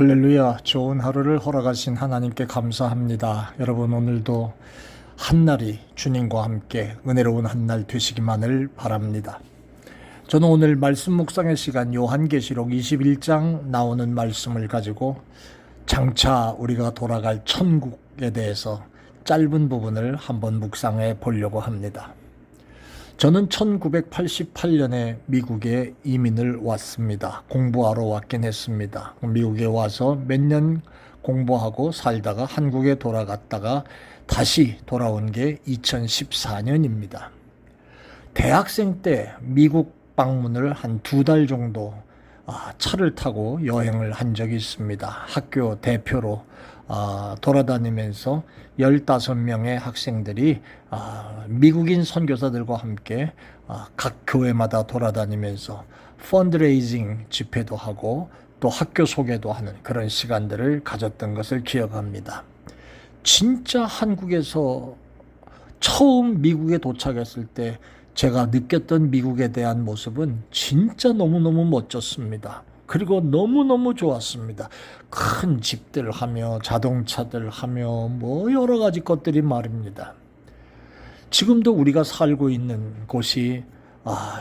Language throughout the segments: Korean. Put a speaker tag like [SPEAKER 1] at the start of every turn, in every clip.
[SPEAKER 1] 할렐루야, 좋은 하루를 허락하신 하나님께 감사합니다. 여러분, 오늘도 한날이 주님과 함께 은혜로운 한날 되시기만을 바랍니다. 저는 오늘 말씀 묵상의 시간 요한계시록 21장 나오는 말씀을 가지고 장차 우리가 돌아갈 천국에 대해서 짧은 부분을 한번 묵상해 보려고 합니다. 저는 1988년에 미국에 이민을 왔습니다. 공부하러 왔긴 했습니다. 미국에 와서 몇 년 공부하고 살다가 한국에 돌아갔다가 다시 돌아온 게 2014년입니다. 대학생 때 미국 방문을 한 2달 정도 차를 타고 여행을 한 적이 있습니다. 학교 대표로 돌아다니면서 15명의 학생들이 미국인 선교사들과 함께 각 교회마다 돌아다니면서 펀드레이징 집회도 하고 또 학교 소개도 하는 그런 시간들을 가졌던 것을 기억합니다. 진짜 한국에서 처음 미국에 도착했을 때 제가 느꼈던 미국에 대한 모습은 진짜 너무너무 멋졌습니다. 그리고 너무너무 좋았습니다. 큰 집들 하며 자동차들 하며 뭐 여러 가지 것들이 말입니다. 지금도 우리가 살고 있는 곳이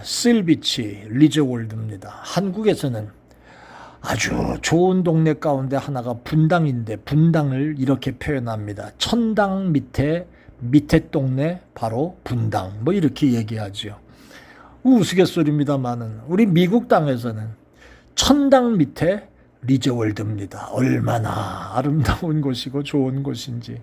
[SPEAKER 1] 실비치 리저월드입니다. 한국에서는 아주 좋은 동네 가운데 하나가 분당인데 분당을 이렇게 표현합니다. 천당 밑에 동네 바로 분당 뭐 이렇게 얘기하죠. 우스갯소리입니다만은 우리 미국 땅에서는 천당 밑에 리저월드입니다. 얼마나 아름다운 곳이고 좋은 곳인지.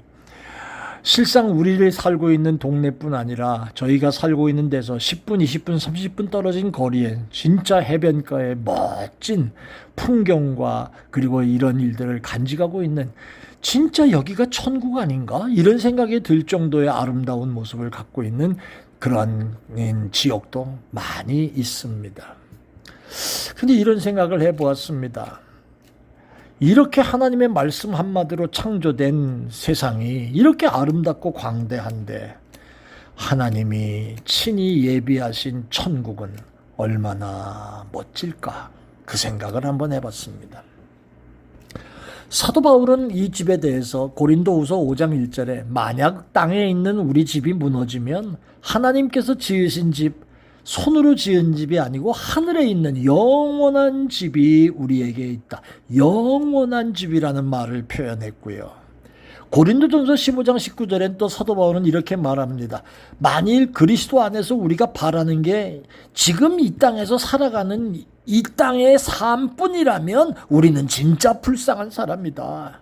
[SPEAKER 1] 실상 우리를 살고 있는 동네뿐 아니라 저희가 살고 있는 데서 10분, 20분, 30분 떨어진 거리에 진짜 해변가의 멋진 풍경과 그리고 이런 일들을 간직하고 있는 진짜 여기가 천국 아닌가? 이런 생각이 들 정도의 아름다운 모습을 갖고 있는 그런 지역도 많이 있습니다. 근데 이런 생각을 해보았습니다. 이렇게 하나님의 말씀 한마디로 창조된 세상이 이렇게 아름답고 광대한데 하나님이 친히 예비하신 천국은 얼마나 멋질까? 그 생각을 한번 해봤습니다. 사도 바울은 이 집에 대해서 고린도후서 5장 1절에 만약 땅에 있는 우리 집이 무너지면 하나님께서 지으신 집 손으로 지은 집이 아니고 하늘에 있는 영원한 집이 우리에게 있다. 영원한 집이라는 말을 표현했고요. 고린도전서 15장 19절엔 또 사도 바울은 이렇게 말합니다. 만일 그리스도 안에서 우리가 바라는 게 지금 이 땅에서 살아가는 이 땅의 삶뿐이라면 우리는 진짜 불쌍한 사람이다.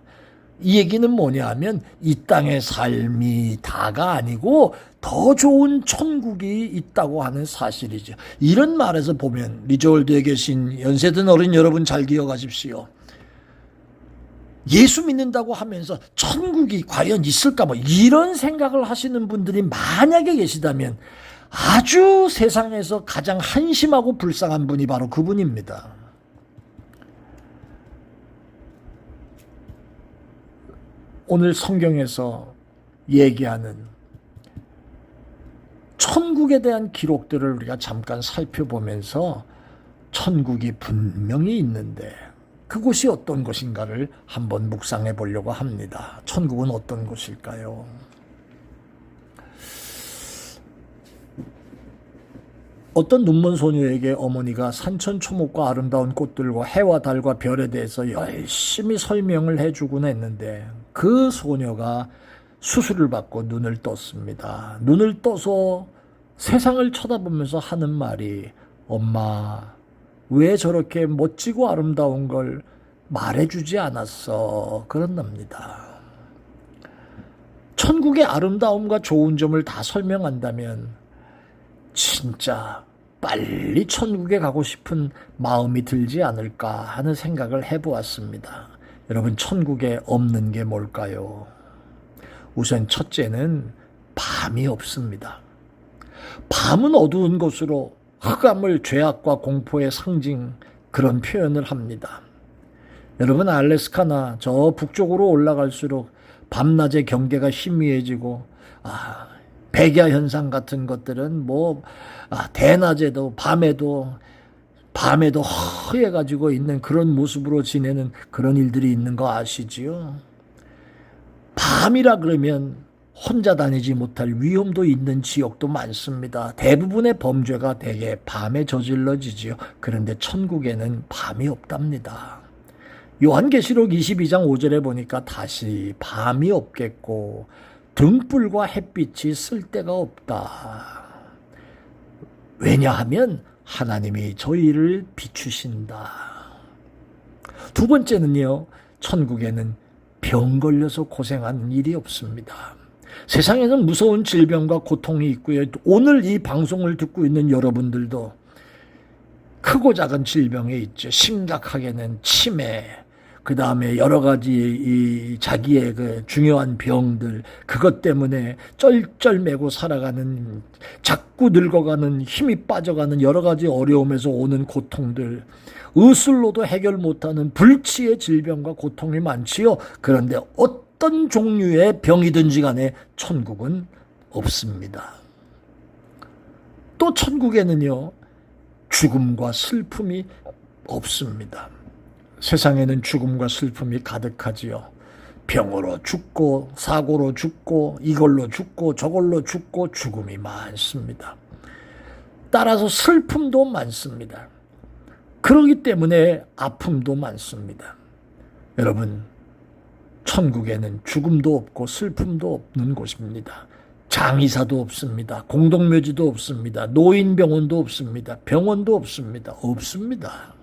[SPEAKER 1] 이 얘기는 뭐냐 하면 이 땅의 삶이 다가 아니고 더 좋은 천국이 있다고 하는 사실이죠. 이런 말에서 보면 리저월드에 계신 연세든 어린 여러분 잘 기억하십시오. 예수 믿는다고 하면서 천국이 과연 있을까 뭐 이런 생각을 하시는 분들이 만약에 계시다면 아주 세상에서 가장 한심하고 불쌍한 분이 바로 그분입니다. 오늘 성경에서 얘기하는 천국에 대한 기록들을 우리가 잠깐 살펴보면서 천국이 분명히 있는데 그곳이 어떤 곳인가를 한번 묵상해 보려고 합니다. 천국은 어떤 곳일까요? 어떤 눈먼 소녀에게 어머니가 산천초목과 아름다운 꽃들과 해와 달과 별에 대해서 열심히 설명을 해주곤 했는데 그 소녀가 수술을 받고 눈을 떴습니다. 눈을 떠서 세상을 쳐다보면서 하는 말이 엄마 왜 저렇게 멋지고 아름다운 걸 말해주지 않았어? 그런답니다. 천국의 아름다움과 좋은 점을 다 설명한다면 진짜 빨리 천국에 가고 싶은 마음이 들지 않을까 하는 생각을 해보았습니다. 여러분 천국에 없는 게 뭘까요? 우선 첫째는 밤이 없습니다. 밤은 어두운 곳으로 흑암을 죄악과 공포의 상징 그런 표현을 합니다. 여러분 알래스카나 저 북쪽으로 올라갈수록 밤낮의 경계가 희미해지고 백야 현상 같은 것들은 대낮에도 밤에도 밤에도 허해가지고 있는 그런 모습으로 지내는 그런 일들이 있는 거 아시지요? 밤이라 그러면 혼자 다니지 못할 위험도 있는 지역도 많습니다. 대부분의 범죄가 대개 밤에 저질러지지요. 그런데 천국에는 밤이 없답니다. 요한계시록 22장 5절에 보니까 다시 밤이 없겠고 등불과 햇빛이 쓸데가 없다. 왜냐하면 하나님이 저희를 비추신다. 두 번째는요, 천국에는 병 걸려서 고생하는 일이 없습니다. 세상에는 무서운 질병과 고통이 있고요. 오늘 이 방송을 듣고 있는 여러분들도 크고 작은 질병에 있죠. 심각하게는 치매, 그 다음에 여러 가지 이 자기의 그 중요한 병들, 그것 때문에 쩔쩔매고 살아가는, 자꾸 늙어가는, 힘이 빠져가는 여러 가지 어려움에서 오는 고통들, 의술로도 해결 못하는 불치의 질병과 고통이 많지요. 그런데 어떤 종류의 병이든지 간에 천국은 없습니다. 또 천국에는요, 죽음과 슬픔이 없습니다. 세상에는 죽음과 슬픔이 가득하지요. 병으로 죽고 사고로 죽고 이걸로 죽고 저걸로 죽고 죽음이 많습니다. 따라서 슬픔도 많습니다. 그렇기 때문에 아픔도 많습니다. 여러분, 천국에는 죽음도 없고 슬픔도 없는 곳입니다. 장의사도 없습니다. 공동묘지도 없습니다. 노인병원도 없습니다. 병원도 없습니다. 없습니다.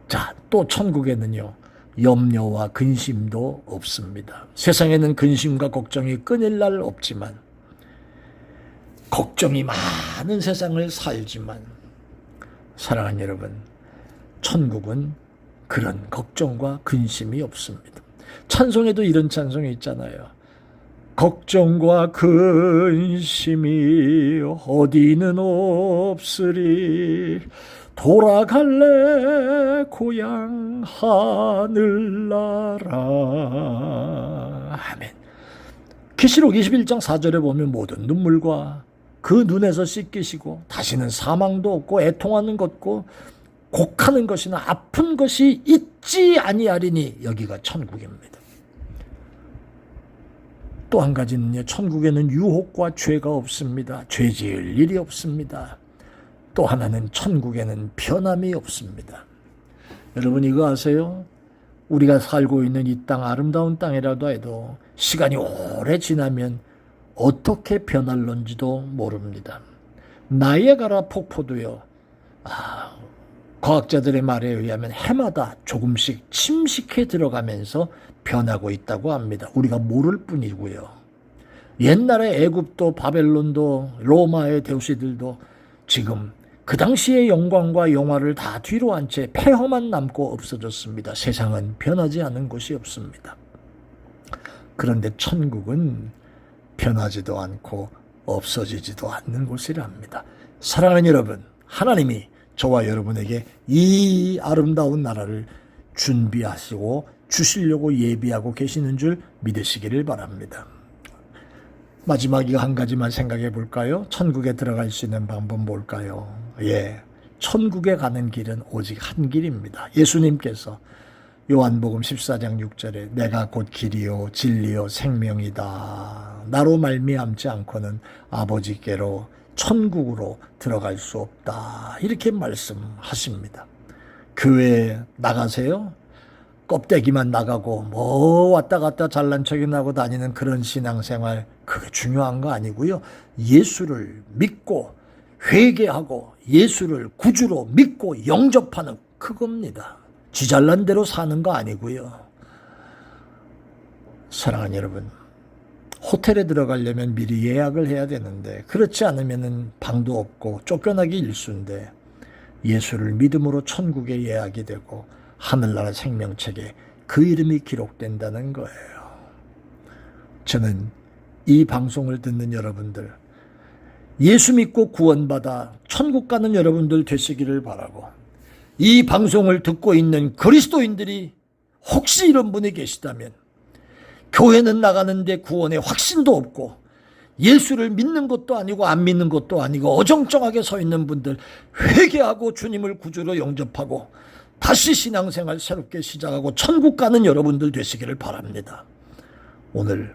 [SPEAKER 1] 자, 또 천국에는요, 염려와 근심도 없습니다. 세상에는 근심과 걱정이 끊일 날 없지만, 걱정이 많은 세상을 살지만, 사랑하는 여러분, 천국은 그런 걱정과 근심이 없습니다. 찬송에도 이런 찬송이 있잖아요. 걱정과 근심이 어디는 없으리 돌아갈래 고향 하늘나라. 아멘. 계시록 21장 4절에 보면 모든 눈물과 그 눈에서 씻기시고 다시는 사망도 없고 애통하는 것고 곡하는 것이나 아픈 것이 있지 아니하리니 여기가 천국입니다. 또 한 가지는요, 천국에는 유혹과 죄가 없습니다. 죄 지을 일이 없습니다. 또 하나는 천국에는 편함이 없습니다. 여러분 이거 아세요? 우리가 살고 있는 이 땅, 아름다운 땅이라도 해도 시간이 오래 지나면 어떻게 변할런지도 모릅니다. 나이아가라 폭포도요, 과학자들의 말에 의하면 해마다 조금씩 침식해 들어가면서 변하고 있다고 합니다. 우리가 모를 뿐이고요. 옛날에 애굽도 바벨론도 로마의 도시들도 지금 그 당시의 영광과 영화를 다 뒤로 한 채 폐허만 남고 없어졌습니다. 세상은 변하지 않은 곳이 없습니다. 그런데 천국은 변하지도 않고 없어지지도 않는 곳이랍니다. 사랑하는 여러분, 하나님이 저와 여러분에게 이 아름다운 나라를 준비하시고 주시려고 예비하고 계시는 줄 믿으시기를 바랍니다. 마지막 이거 한 가지만 생각해 볼까요? 천국에 들어갈 수 있는 방법 뭘까요? 천국에 가는 길은 오직 한 길입니다. 예수님께서 요한복음 14장 6절에 내가 곧 길이요 진리요 생명이다. 나로 말미암지 않고는 아버지께로 천국으로 들어갈 수 없다. 이렇게 말씀하십니다. 교회에 나가세요? 껍데기만 나가고 뭐 왔다 갔다 잘난 척이 나고 다니는 그런 신앙생활, 그게 중요한 거 아니고요. 예수를 믿고 회개하고 예수를 구주로 믿고 영접하는 그겁니다. 지 잘난 대로 사는 거 아니고요. 사랑하는 여러분, 호텔에 들어가려면 미리 예약을 해야 되는데 그렇지 않으면 방도 없고 쫓겨나기 일쑤인데 예수를 믿음으로 천국에 예약이 되고 하늘나라 생명책에 그 이름이 기록된다는 거예요. 저는 이 방송을 듣는 여러분들, 예수 믿고 구원받아 천국 가는 여러분들 되시기를 바라고, 이 방송을 듣고 있는 그리스도인들이 혹시 이런 분이 계시다면 교회는 나가는데 구원의 확신도 없고 예수를 믿는 것도 아니고 안 믿는 것도 아니고 어정쩡하게 서 있는 분들 회개하고 주님을 구주로 영접하고 다시 신앙생활 새롭게 시작하고 천국 가는 여러분들 되시기를 바랍니다. 오늘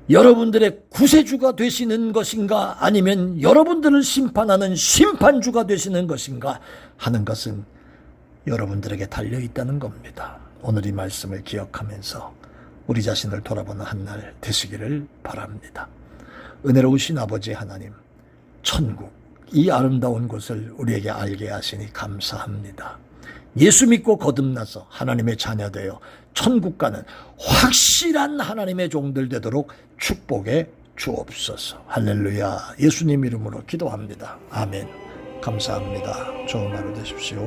[SPEAKER 1] 여러분들의 구세주가 되시는 것인가 아니면 여러분들을 심판하는 심판주가 되시는 것인가 하는 것은 여러분들에게 달려있다는 겁니다. 오늘 이 말씀을 기억하면서 우리 자신을 돌아보는 한 날 되시기를 바랍니다. 은혜로우신 아버지 하나님, 천국, 이 아름다운 곳을 우리에게 알게 하시니 감사합니다. 예수 믿고 거듭나서 하나님의 자녀 되어 천국 가는 확실한 하나님의 종들 되도록 축복해 주옵소서. 할렐루야. 예수님 이름으로 기도합니다. 아멘. 감사합니다. 좋은 하루 되십시오.